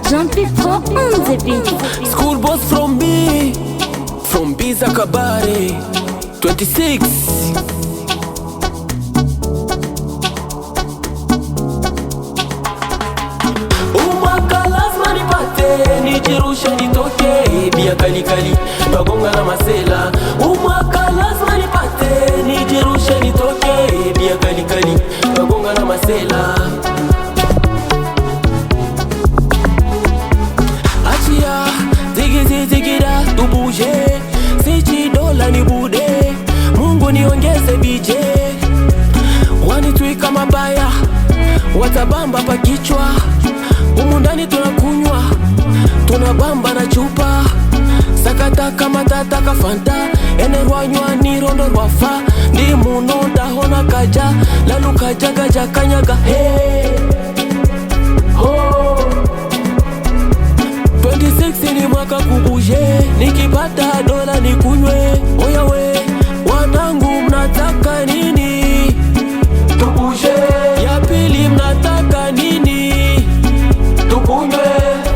Jumpy Pro on the beat. School boss from Biza Kabare 26. Umwaka lazima nipate, nijirushe nitoke, bia kali kali, bagonga na masela. Umwaka lazima nipate, nijirushe nitoke, bia kali kali, bagonga na masela. Achia, zigida, tubuje, sichi dola ni bude, Mungu niongeze bije. Wanituika mabaya, watabamba pa kichwa, humu ndani tunakunywa, tunabamba na chupa. Sakata kama tata kafanta, enerwanywa ni rondo rwafa. Ndi muno ndahona kaja, lalu kaja gaja kanyaga hey. Oh 26 ni mwaka kubuje, nikipata dola ni kunywe. Oya we, wanangu mnataka nini? Tubuje. Ya pili mnataka nini?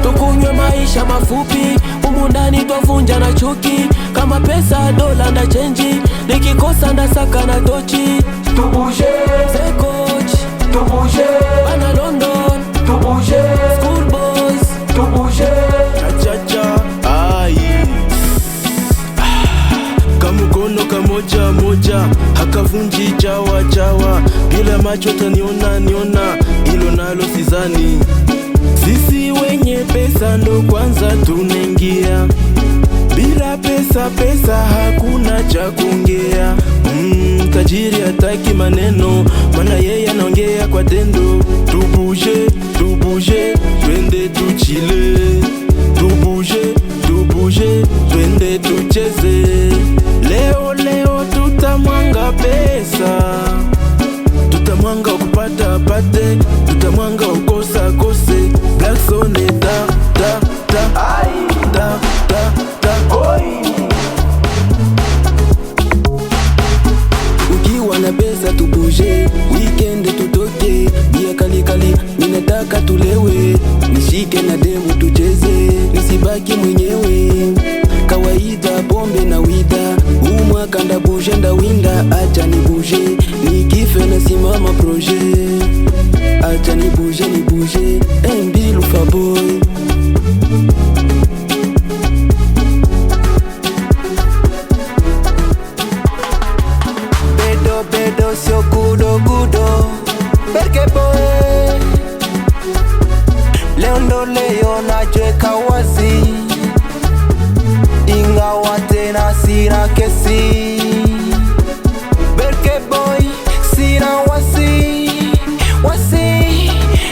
Tukunywe maisha mafupi, humu ndani twavunja na chuki. Kama pesa dola na chenji, nikikosa ndasaka na tochi. Tubuje. Sekoch, tubuje. Bana London, tubuje. School boys, tubuje. Kamukono kamoja moja, hakavunji chawa chawa. Bila macho taniona niona, ilo nalo sizani. Sisi wenye pesa ndo kwanza tunengia, bila pesa hakuna cha kuongea. Tajiri hataki maneno, mana yeye anaongea kwa tendo. Tubuje, twende tuchile. Tubuje, twende tucheze. Leo tutamwanga pesa, tutamwanga ukupata apate, tutamwanga ukosa kose. Black Sunday da ukiwa na pesa tubuje, weekend tutoke, bia kali kali, ninataka tulewe, nishike na demu tucheze, nisibaki mwenyewe. Kawaida pombe na wida, umwaka ndabuje ndawinda. Acha nibuje, nikife na simama proje. Acha nibuje, MB Lufa boy. Bedo sio gudo Berke boy. Leo ndo leo najweka wazi, ingawa tena sina kesi. Berke boy, sina wasi,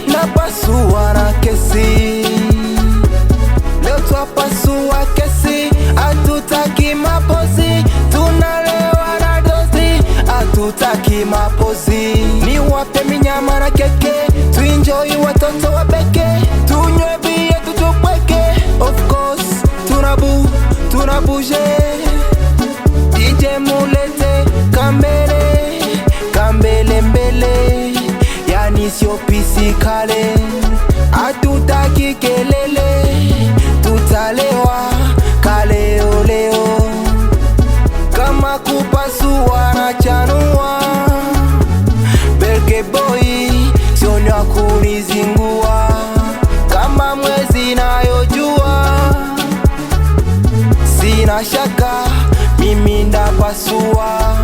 napasua na kesi. Leo twapasua kesi, hatutaki mapozi, tunalewa na dozi, hatutaki mapozi. Ni wape minyama na keke, tuenjoy watoto wabeke, tunywe bia tutupweke. Of course, tunabuje, DJ mulete kambele mbele, yani sio pisi kale. Hatutaki kelele, tutalewa kaleo. Kama kupasua na chanua, Berke boy sioni wa kunizingua. Kama mwezi nayojua, sina shaka mimi ndapasua.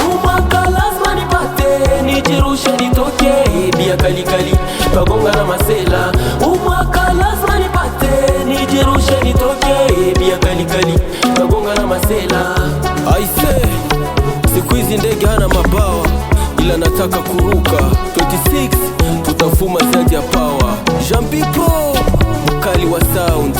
Umwaka lazima nipate, nijirushe nitoke, bia kali kali, bagonga na masela. Umwaka lazima nipate, nijirushe nitoke, bia kali kali, bagonga na masela. Aise, siku hizi ndege hana mabawa, ila nataka kuruka. 26 tutafuma zaidi ya power. Jumpy Pro, mkali wa sounds.